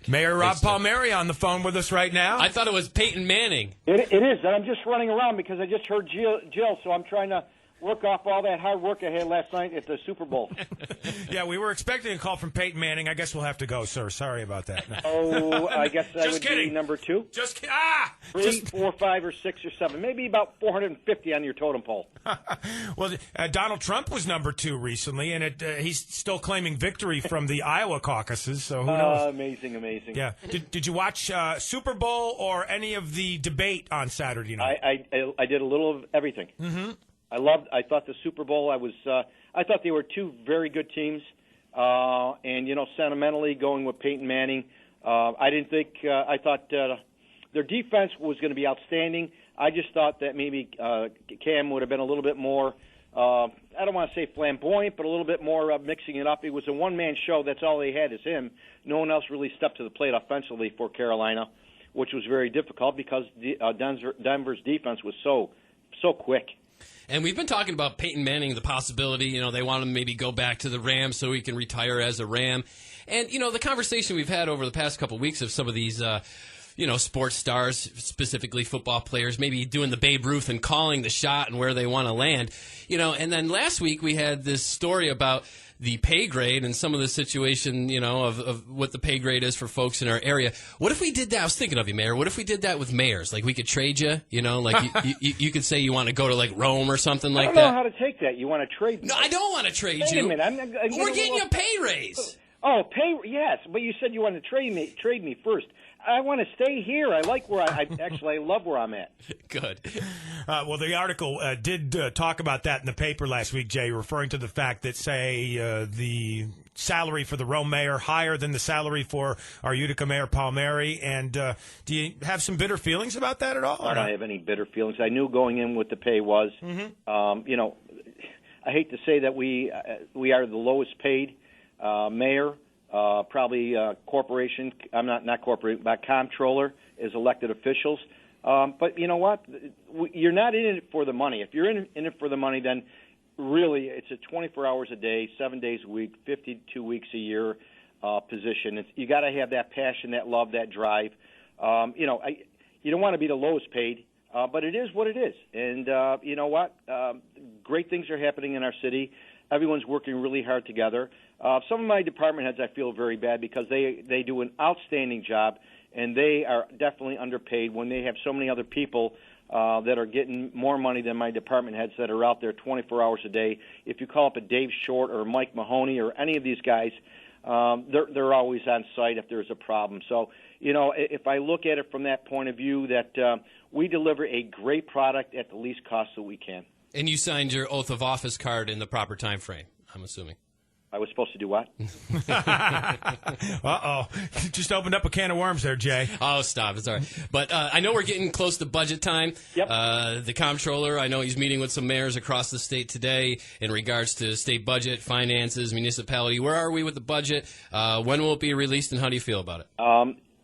Mayor Rob Palmieri on the phone with us right now. I thought it was Peyton Manning. It is. I'm just running around because I just heard Jill, so I'm trying to work off all that hard work I had last night at the Super Bowl. Yeah, we were expecting a call from Peyton Manning. I guess we'll have to go, sir. Sorry about that. No. Oh, I guess that would kidding. be number 2. Just kidding. 3, 4, 5, or 6, or 7. Maybe about 450 on your totem pole. Well, Donald Trump was number 2 recently, and he's still claiming victory from the Iowa caucuses, so who knows? Amazing. Yeah. Did you watch Super Bowl or any of the debate on Saturday night? I did a little of everything. Mm-hmm. I thought the Super Bowl, I thought they were 2 very good teams. And, sentimentally going with Peyton Manning, I thought their defense was going to be outstanding. I just thought that maybe Cam would have been a little bit more, I don't want to say flamboyant, but a little bit more mixing it up. It was a one-man show. That's all they had is him. No one else really stepped to the plate offensively for Carolina, which was very difficult because Denver's defense was so quick. And we've been talking about Peyton Manning, the possibility, they want him to maybe go back to the Rams so he can retire as a Ram. And, the conversation we've had over the past couple of weeks of some of these, sports stars, specifically football players, maybe doing the Babe Ruth and calling the shot and where they want to land. And then last week we had this story about the pay grade and some of the situation, of what the pay grade is for folks in our area. What if we did that? I was thinking of you, Mayor. What if we did that with mayors? Like we could trade you, you could say you want to go to like Rome or something like that. I don't know how to take that. You want to trade me? No, I don't want to trade Wait you. a minute. We're getting you a pay raise. Oh, yes, but you said you wanted to trade me first. I want to stay here. I like where I love where I'm at. Good. Well, the article did talk about that in the paper last week, Jay, referring to the fact that, say, the salary for the Rome mayor higher than the salary for our Utica mayor Palmieri. And do you have some bitter feelings about that at all? I don't have any bitter feelings. I knew going in what the pay was. Mm-hmm. I hate to say that we are the lowest paid mayor. Probably corporation. I'm not corporate, but comptroller is elected officials. But you know what? You're not in it for the money. If you're in it for the money, then really it's a 24 hours a day, 7 days a week, 52 weeks a year position. You got to have that passion, that love, that drive. You don't want to be the lowest paid, but it is what it is. And you know what? Great things are happening in our city. Everyone's working really hard together. Some of my department heads I feel very bad because they do an outstanding job, and they are definitely underpaid when they have so many other people that are getting more money than my department heads that are out there 24 hours a day. If you call up a Dave Short or Mike Mahoney or any of these guys, they're always on site if there's a problem. So, if I look at it from that point of view, that we deliver a great product at the least cost that we can. And you signed your oath of office card in the proper time frame, I'm assuming. I was supposed to do what? Uh-oh. Just opened up a can of worms there, Jay. Oh, stop. It's all right. But I know we're getting close to budget time. Yep. The comptroller, I know he's meeting with some mayors across the state today in regards to state budget, finances, municipality. Where are we with the budget? When will it be released, and how do you feel about it?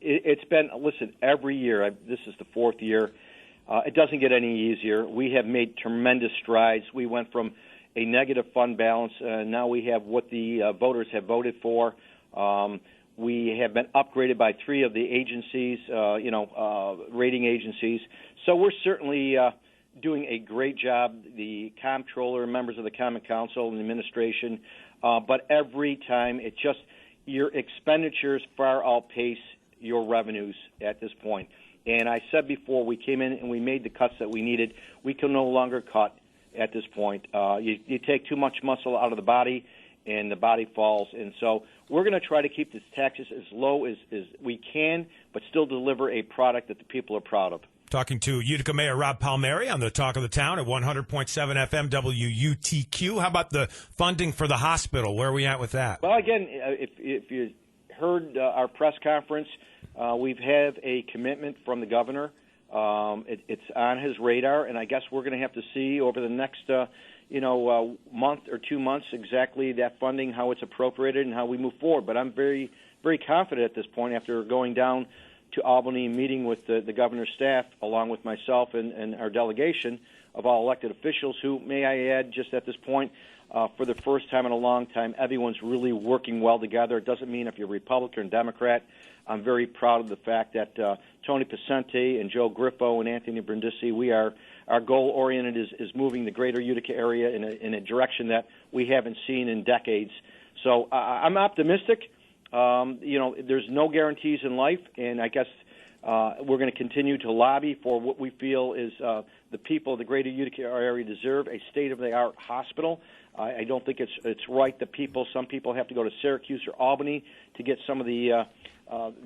It's been, listen, every year. This is the 4th year. It doesn't get any easier. We have made tremendous strides. We went from a negative fund balance. Now we have what the voters have voted for. We have been upgraded by 3 of the agencies, rating agencies. So we're certainly doing a great job, the comptroller, members of the Common Council, and the administration. But every time, your expenditures far outpace your revenues at this point. And I said before, we came in and we made the cuts that we needed. We can no longer cut at this point. You take too much muscle out of the body, and the body falls. And so we're going to try to keep the taxes as low as we can, but still deliver a product that the people are proud of. Talking to Utica Mayor Rob Palmieri on the Talk of the Town at 100.7 FM WUTQ. How about the funding for the hospital? Where are we at with that? Well, again, if you heard our press conference, we've had a commitment from the governor. It's on his radar, and I guess we're going to have to see over the next, month or 2 months exactly that funding, how it's appropriated, and how we move forward. But I'm very, very confident at this point after going down to Albany, meeting with the governor's staff, along with myself and our delegation of all elected officials who, may I add, just at this point, for the first time in a long time, everyone's really working well together. It doesn't mean if you're Republican or Democrat. I'm very proud of the fact that Tony Pacente and Joe Griffo and Anthony Brindisi, our goal-oriented is moving the greater Utica area in a direction that we haven't seen in decades. So I'm optimistic. There's no guarantees in life, and I guess we're going to continue to lobby for what we feel is the people of the greater Utica area deserve, a state-of-the-art hospital. I don't think it's right that some people have to go to Syracuse or Albany to get some of the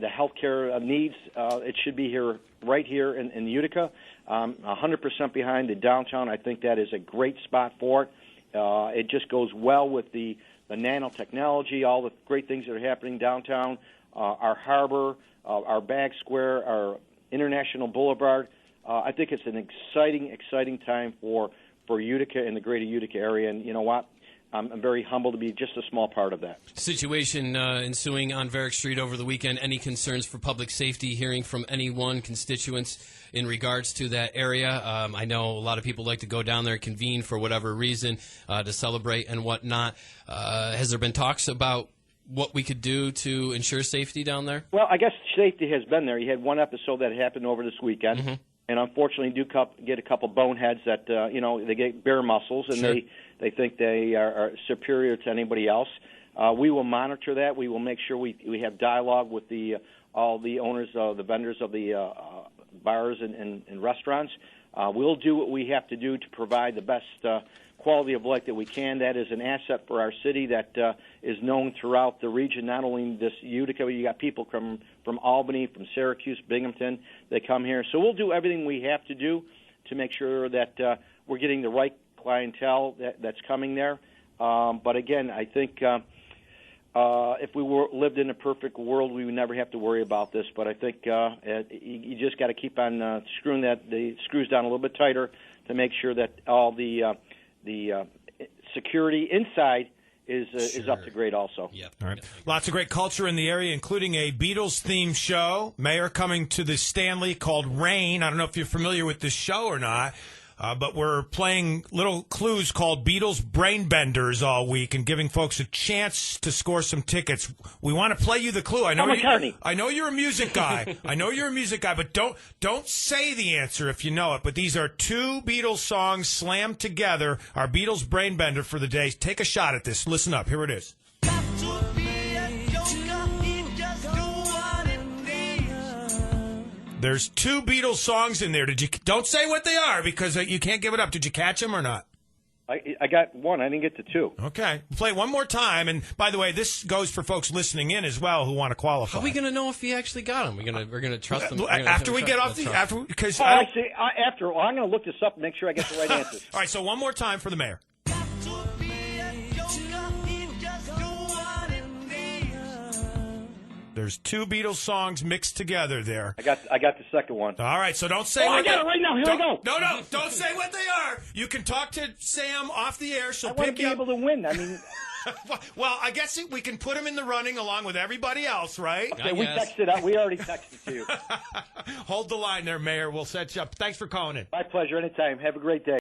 health care needs. It should be right here in Utica. 100% behind the downtown. I think that is a great spot for it. It just goes well with the nanotechnology, all the great things that are happening downtown, our harbor, our Bag Square, our International Boulevard. I think it's an exciting time for Utica and the greater Utica area. And you know what? I'm very humbled to be just a small part of that. Situation ensuing on Varick Street over the weekend. Any concerns for public safety? Hearing from anyone, constituents, in regards to that area? I know a lot of people like to go down there, convene for whatever reason, to celebrate and whatnot. Has there been talks about what we could do to ensure safety down there? Well, I guess safety has been there. You had one episode that happened over this weekend. Mm-hmm. And unfortunately, do get a couple boneheads that they get bare muscles and sure. they think they are superior to anybody else. We will monitor that. We will make sure we have dialogue with all the owners, the vendors of the bars and restaurants. We'll do what we have to do to provide the best quality of life that we can. That is an asset for our city that is known throughout the region, not only in this Utica. You got people from Albany, from Syracuse, Binghamton. They come here. So we'll do everything we have to do to make sure that we're getting the right clientele that's coming there. But again, I think if we lived in a perfect world, we would never have to worry about this. But I think you just got to keep on screwing the screws down a little bit tighter to make sure that all the security inside is up to grade also. Yep. All right. Lots of great culture in the area, including a Beatles-themed show. Mayor coming to the Stanley called Rain. I don't know if you're familiar with this show or not, but we're playing little clues called Beatles Brainbenders all week and giving folks a chance to score some tickets. We want to play you the clue. I know you're a music guy. But don't say the answer if you know it. But these are two Beatles songs slammed together. Our Beatles Brainbender for the day. Take a shot at this. Listen up. Here it is. There's two Beatles songs in there. Don't say what they are because you can't give it up. Did you catch them or not? I got one. I didn't get to two. Okay. Play one more time. And by the way, this goes for folks listening in as well who want to qualify. How are we going to know if he actually got them? We're going to trust him. After we get off because I'm going to look this up and make sure I get the right answers. All right. So one more time for the mayor. There's two Beatles songs mixed together there. I got the second one. All right, so don't say. I got it right now. Here we go. No, don't say what they are. You can talk to Sam off the air. So I want to be able to win. I mean, well, I guess we can put him in the running along with everybody else, right? Okay, we texted out. We already texted to you. Hold the line there, Mayor. We'll set you up. Thanks for calling in. My pleasure. Anytime. Have a great day.